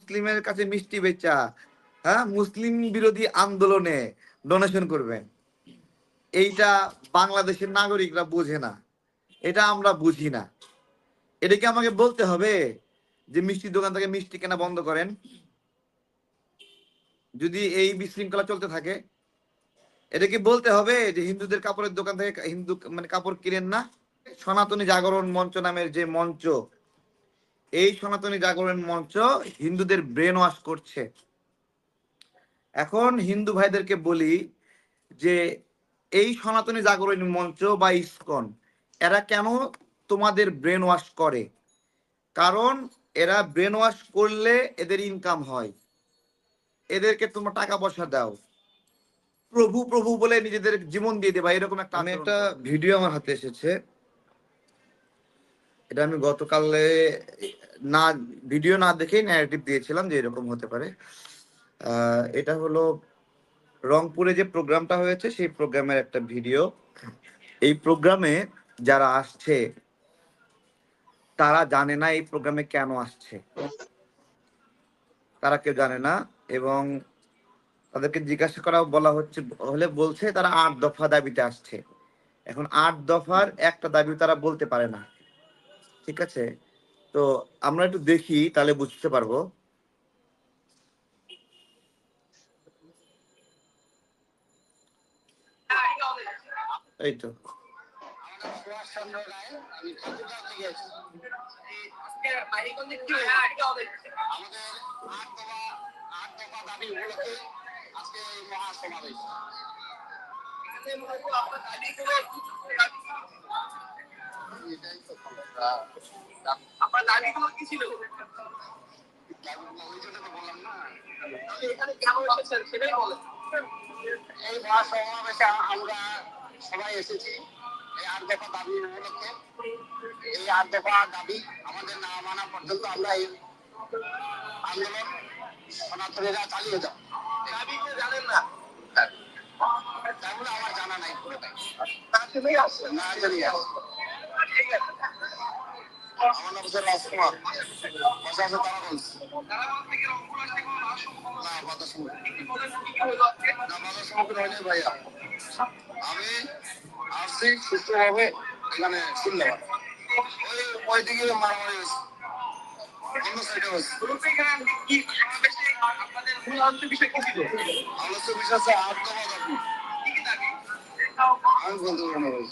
মুসলিমের কাছে মিষ্টি বেচা, হ্যাঁ, মুসলিম বিরোধী আন্দোলনে ডোনেশন করবেন, এইটা বাংলাদেশের নাগরিকরা বোঝে না, এটা আমরা বুঝি না। এটা কি আমাকে বলতে হবে যে মিষ্টির দোকান থেকে মিষ্টি কেনা বন্ধ করেন? যদি এই বিশৃঙ্খলা চলতে থাকে, এটা কি বলতে হবে যে হিন্দুদের কাপড়ের দোকান থেকে হিন্দু মানে কাপড় কিনেন না? সনাতনী জাগরণ মঞ্চ নামের যে মঞ্চ, এই সনাতনী জাগরণ মঞ্চ হিন্দুদের ব্রেন ওয়াশ করছে। এখন হিন্দু ভাইদেরকে বলি যে এই সনাতনী জাগরণ মঞ্চ বা ইসকন এরা কেন তোমাদের ব্রেন ওয়াশ করে? কারণ এরা ব্রেন ওয়াশ করলে এদের ইনকাম হয়, এদেরকে তোমরা টাকা পয়সা দাও, প্রভু প্রভু বলে নিজেদের জীবন দিয়ে দেবা, এরকম একটা। আমি একটা ভিডিও আমার হাতে এসেছে, এটা আমি গতকালে না ভিডিও না দেখেই ন্যারেটিভ দিয়েছিলাম যে এরকম হতে পারে। এটা হলো রংপুরে যে প্রোগ্রামটা হয়েছে সেই প্রোগ্রামের একটা ভিডিও। এই প্রোগ্রামে যারা আসছে তারা জানে না এই প্রোগ্রামে কেন আসছে, তারা কেউ জানে না। এবং তাদেরকে জিজ্ঞাসা করা বলা হচ্ছে হলে বলছে তারা ৮ দফা দাবিতে আসছে। এখন ৮ দফার একটা দাবি তারা বলতে পারে না, ঠিক আছে? তো আমরা একটু দেখি, তাহলে বুঝতে পারবো। এই তো আপনার দাবিগুলো কি ছিল? এই মহাসমাবেশে আমরা সবাই এসেছি এই ৮ দফা দাবি উপলক্ষে। এই ৮ দফা দাবি আমাদের না মানা পর্যন্ত আমরা এই আন্দোলন সনাতনীরা চালিয়ে যাব। দাবি কে জানেন না? তাহলে আমার জানা নাই পুরোটাই, না জানি আসছে। ঠিক আছে, আমার নাম হচ্ছে রাজকুমার, বাসা আছে তারাগঞ্জ। না বাধার সম্মুখীন হয়নি ভাইয়া। আমি আসছি সুস্থভাবে, এখানে শুনলাম ওইদিকে মারামারি হয়েছে, অন্য সাইডে হয়েছে। আলোচ্য বিষয় আছে ৮ দফা দাবি। আমি বলতে পারবো না ভাই।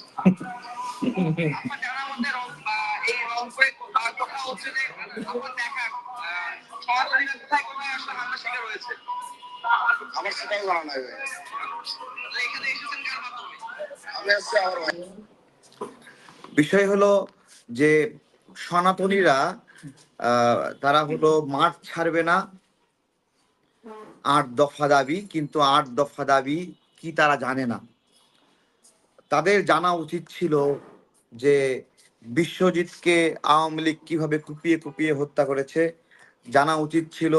আমার সেটাই জানা নাই ভাই। আমি আসছি আমার ভাই। বিষয় হলো যে সনাতনীরা তারা হলো মাঠ ছাড়বে না, ৮ দফা দাবি, কিন্তু ৮ দফা দাবি কি তারা জানে না। তাদের জানা উচিত ছিল যে বিশ্বজিৎকে আওয়ামী লীগ কিভাবে কুপিয়ে কুপিয়ে হত্যা করেছে। জানা উচিত ছিল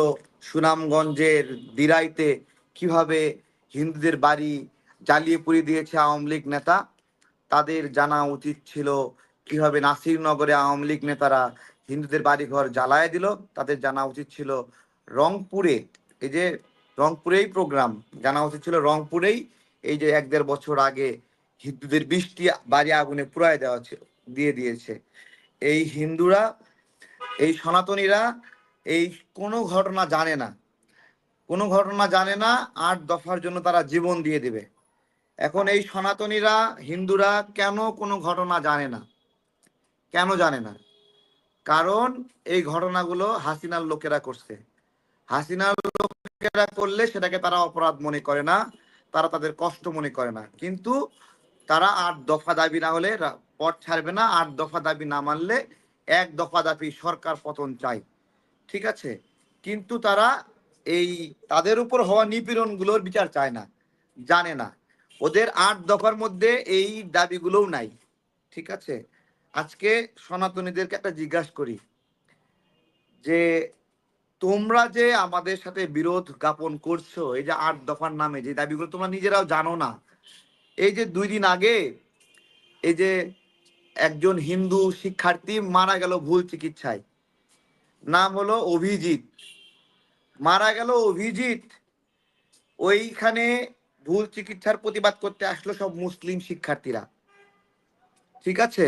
সুনামগঞ্জের দিরাইতে কিভাবে হিন্দুদের বাড়ি জ্বালিয়ে পুড়িয়ে দিয়েছে আওয়ামী লীগ নেতা। তাদের জানা উচিত ছিল কিভাবে নাসিরনগরে আওয়ামী লীগ নেতারা হিন্দুদের বাড়িঘর জ্বালায় দিল। তাদের জানা উচিত ছিল রংপুরে, এই যে রংপুরেই প্রোগ্রাম, জানা উচিত ছিল রংপুরেই এই যে ১-১.৫ বছর আগে হিন্দুদের ২০টি বাড়ি আগুনে পুড়ায় দেওয়া দিয়ে দিয়েছে। এই হিন্দুরা, এই সনাতনীরা এই কোনো ঘটনা জানে না, কোনো ঘটনা জানে না। ৮ দফার জন্য তারা জীবন দিয়ে দেবে। এখন এই সনাতনীরা হিন্দুরা কেন কোনো ঘটনা জানে না? কেন জানে না? কারণ এই ঘটনাগুলো হাসিনার লোকেরা করছে। হাসিনার লোকেরা করলে সেটাকে তারা অপরাধ মনে করে না, তারা তাদের কষ্ট মনে করে না। কিন্তু তারা ৮ দফা দাবি না হলে পথ ছাড়বে না। ৮ দফা দাবি না মানলে ১ দফা দাবি সরকার পতন চাই, ঠিক আছে? কিন্তু তারা এই তাদের উপর হওয়া নিপীড়নগুলোর বিচার চায় না, জানে না। ওদের ৮ দফার মধ্যে এই দাবিগুলোও নাই, ঠিক আছে? আজকে সনাতনীদেরকে একটা জিজ্ঞাসা করি যে তোমরা যে আমাদের সাথে বিরোধ জ্ঞাপন করছো এই যে ৮ দফার নামে, যে দাবিগুলো তোমরা নিজেরাও জানো না। এই যে ২ দিন আগে এই যে একজন হিন্দু শিক্ষার্থী মারা গেল ভুল চিকিৎসায়, নাম হলো অভিজিৎ। মারা গেল অভিজিৎ, ওইখানে ভুল চিকিৎসার প্রতিবাদ করতে আসলো সব মুসলিম শিক্ষার্থীরা। ঠিক আছে,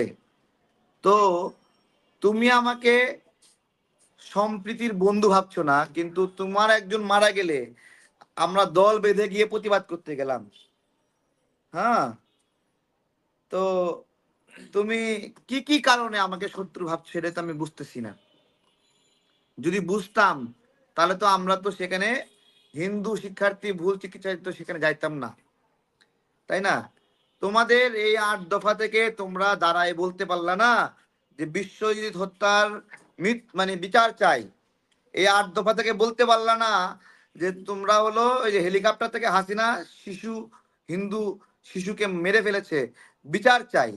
তো তুমি আমাকে সম্প্রীতির বন্ধু ভাবছো না, কিন্তু তোমার একজন মারা গেলে আমরা দল বেঁধে গিয়ে প্রতিবাদ করতে গেলাম। হ্যাঁ, তো তুমি কি কি কারণে আমাকে শত্রু ভাবছো সেটা তো আমি বুঝতেছি না। যদি বুঝতাম তাহলে তো আমরা তো সেখানে হিন্দু শিক্ষার্থী ভুল চিকিৎসা তো সেখানে যাইতাম না, তাই না? তোমাদের এই 8 দফা থেকে তোমরা দাঁড়ায় বলতে পারলা না যে বিশ্বজিৎ হত্যার মানে বিচার চাই। এই 8 দফা থেকে বলতে পারলা না যে তোমরা হলো ওই যে হেলিকপ্টার থেকে হাসিনা শিশু হিন্দু শিশুকে মেরে ফেলেছে, বিচার চাই।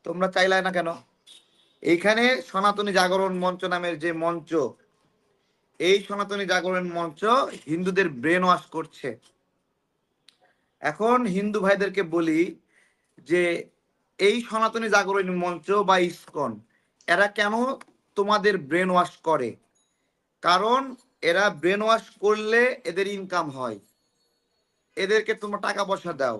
তোমরা চাইলে না কেন? এইখানে সনাতনী জাগরণ মঞ্চ নামের যে মঞ্চ, এই সনাতনী জাগরণ মঞ্চ হিন্দুদের ব্রেন ওয়াশ করছে। এখন হিন্দু ভাইদেরকে বলি যে এই সনাতনী জাগরণ মঞ্চ বা ইসকন এরা কেন তোমাদের ব্রেন ওয়াশ করে? কারণ এরা ব্রেন ওয়াশ করলে এদের ইনকাম হয়, এদেরকে তোমরা টাকা পয়সা দাও,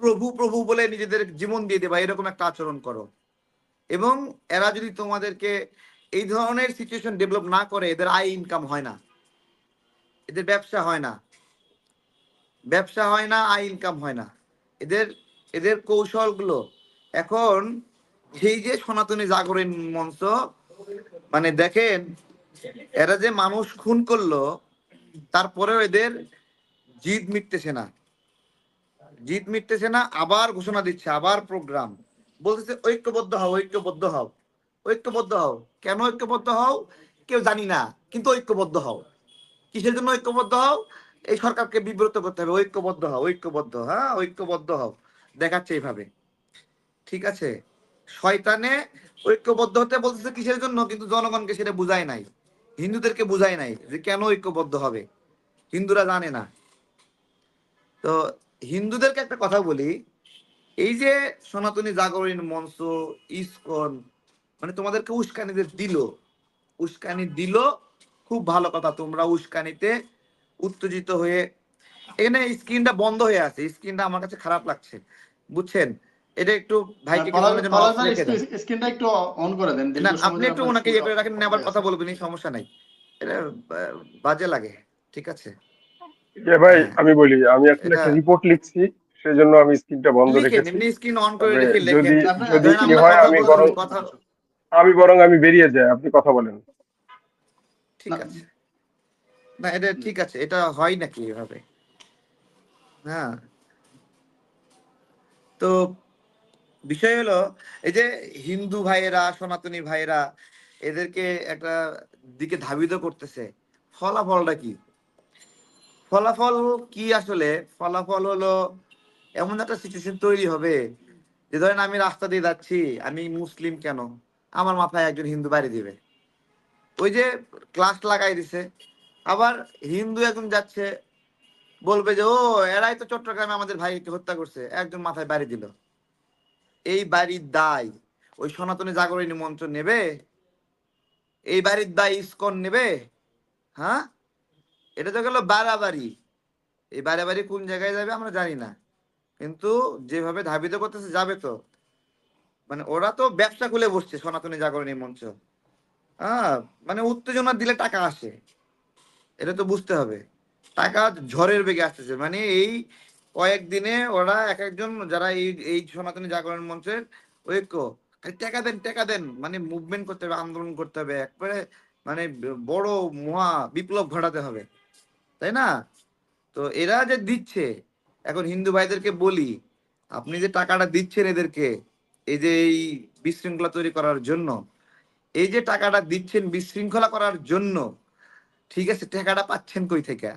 প্রভু প্রভু বলে নিজেদের জীবন দিয়ে দেবা, এরকম একটা আচরণ করো। এবং এরা যদি তোমাদেরকে এই ধরনের সিচুয়েশন ডেভেলপ না করে, এদের আয় ইনকাম হয় না, এদের ব্যবসা হয় না, ব্যবসা হয় না, আয় ইনকাম হয় না এদের। এদের কৌশলগুলো এখন সেই যে সনাতনী জাগরণ মঞ্চ, মানে দেখেন এরা যে মানুষ খুন করলো, তারপরেও এদের জিদ মিটতেছে না, জিদ মিটতেছে না, আবার ঘোষণা দিচ্ছে, আবার প্রোগ্রাম বলতেছে ঐক্যবদ্ধ হও, ঐক্যবদ্ধ হও, ঐক্যবদ্ধ হও। কেন ঐক্যবদ্ধ হও কেউ জানি না, কিন্তু ঐক্যবদ্ধ হও। কিসের জন্য ঐক্যবদ্ধ হও? এই সরকারকে বিব্রত করতে হবে, ঐক্যবদ্ধ হও, ঐক্যবদ্ধ, হ্যাঁ ঐক্যবদ্ধ হও, দেখাচ্ছে এইভাবে। ঠিক আছে, শয়তানে ঐক্যবদ্ধ হতে বলতেছে কিসের জন্য, কিন্তু জনগণকে সেটা বুঝায় নাই, হিন্দুদেরকে বুঝায় নাই যে কেন ঐক্যবদ্ধ হবে, হিন্দুরা জানে না। তো হিন্দুদেরকে একটা কথা বলি, এই যে সনাতনী জাগরণ মঞ্চ, ইসকন, মানে তোমাদেরকে উস্কানিদের দিল, উস্কানি দিল, খুব ভালো কথা, তোমরা উস্কানিতে উত্তেজিত হয়ে, এখানে স্ক্রিনটা বন্ধ হয়ে আছে, স্ক্রিনটা আমার কাছে খারাপ লাগছে, বুঝছেন? এটা একটু ভাইকে কিছুক্ষণের জন্য অফ রেখে দেন, স্ক্রিনটা একটু অন করে দেন, না দীর্ঘ সময় আপনি ধরে একটু আপনার ওনাকে ইয়ে স্ক্রিনটা করে রাখেন, অন আবার হয়ে কথা আছে। বলবেন, সমস্যা নাই, এটা বাজে লাগে। ঠিক আছে, ভাই হ্যাঁ আমি বলি, আমি আসলে এটা একটা রিপোর্ট লিখছি, সেজন্য আমি স্ক্রিনটা বন্ধ লিখেন, রেখেছি। এমনি স্ক্রিন অন করে তবে রেখে লেখেন। যদি আপনি যদি ধরেন কি আমরা হয় কথা আমি বলছি, বরং কথা, আমি বেরিয়ে যাই, আপনি কথা বলেন। ঠিক আছে, না এটা ঠিক আছে, এটা হয় নাকি এভাবে? হ্যাঁ, তো বিষয় হলো এই যে হিন্দু ভাইয়েরা সনাতনী ভাইয়েরা এদেরকে একটা দিকে ধাবিত করতেছে, ফলাফলটা কি? ফলাফল কি আসলে? ফলাফল হলো এমন একটা সিচুয়েশন তৈরি হবে যে ধরেন আমি রাস্তা দিয়ে যাচ্ছি, আমি মুসলিম কেন, আমার মাথায় একজন হিন্দু বাড়ি দিবে, ওই যে ক্লাস লাগাই দিছে। আবার হিন্দু একজন যাচ্ছে, বলবে যে ও এরাই তো চট্টগ্রামে আমাদের ভাইকে হত্যা করছে, একজন মাথায় বাড়ি দিল। এই বাড়ির দায় ওই সনাতনী জাগরণী মঞ্চ নেবে? এই বাড়ির দায় ইসকন নেবে? হ্যাঁ, এটা তো গেল বাড়াবাড়ি। এই বাড়াবাড়ি কোন জায়গায় যাবে আমরা জানি না, কিন্তু যেভাবে ধাবিত করতেছে যাবে তো। মানে ওরা তো ব্যবসা খুলে বসছে সনাতনী জাগরণী মঞ্চ। হ্যাঁ, মানে উত্তেজনা দিলে টাকা আসে, এটা তো বুঝতে হবে। টাকা ঝড়ের বেগে আসতেছে, মানে এই কয়েকদিনে ওরা এক একজন যারা এই এই সনাতনী জাগরণ মঞ্চের ঐক্য, খালি টাকা দেন টাকা দেন, মানে মুভমেন্ট করতে হবে, আন্দোলন করতে হবে, একবারে মানে বড় মহা বিপ্লব ঘটাতে হবে, তাই না? তো এরা যে দিচ্ছে, এখন হিন্দু ভাইদেরকে বলি, আপনি যে টাকাটা দিচ্ছেন এদেরকে এই যে এই বিশৃঙ্খলা তৈরি করার জন্য, এই যে টাকাটা দিচ্ছেন বিশৃঙ্খলা করার জন্য, ঠিক আছে, টাকাটা পাচ্ছেন কই থেকে?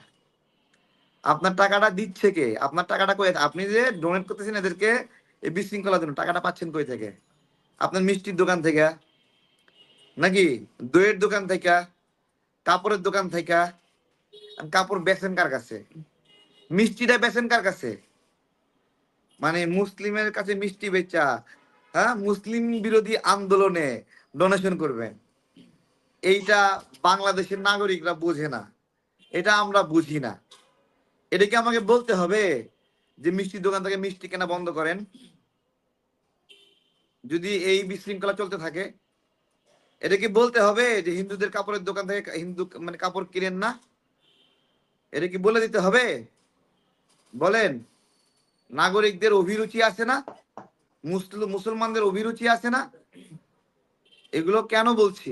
আপনার টাকাটা দিচ্ছে কে? আপনার টাকাটা কই? আপনি যে ডোনেট করতেছেন এদেরকে এই বিশৃঙ্খলার জন্য, টাকাটা পাচ্ছেন কই থেকে? আপনার মিষ্টির দোকান থেকে, নাকি দইয়ের দোকান থেকে, কাপড়ের দোকান থেকে? কাপড় বেচেন কার কাছে? মিষ্টিটা বেচেন কার কাছে? মানে মুসলিমের কাছে মিষ্টি বেচা, হ্যাঁ, মুসলিম বিরোধী আন্দোলনে ডোনেশন করবেন, এইটা বাংলাদেশের নাগরিকরা বোঝে না, এটা আমরা বুঝি না। এটা কি আমাকে বলতে হবে যে মিষ্টির দোকান থেকে মিষ্টি কেনা বন্ধ করেন যদি এই বিশৃঙ্খলা চলতে থাকে? এটা কি বলতে হবে যে হিন্দুদের কাপড়ের দোকান থেকে হিন্দু মানে কাপড় কিনেন না? এটা কি বলে দিতে হবে? বলেন, নাগরিকদের অভিরুচি আছে না? মুসলমানদের অভিরুচি আছে না? এগুলো কেন বলছি?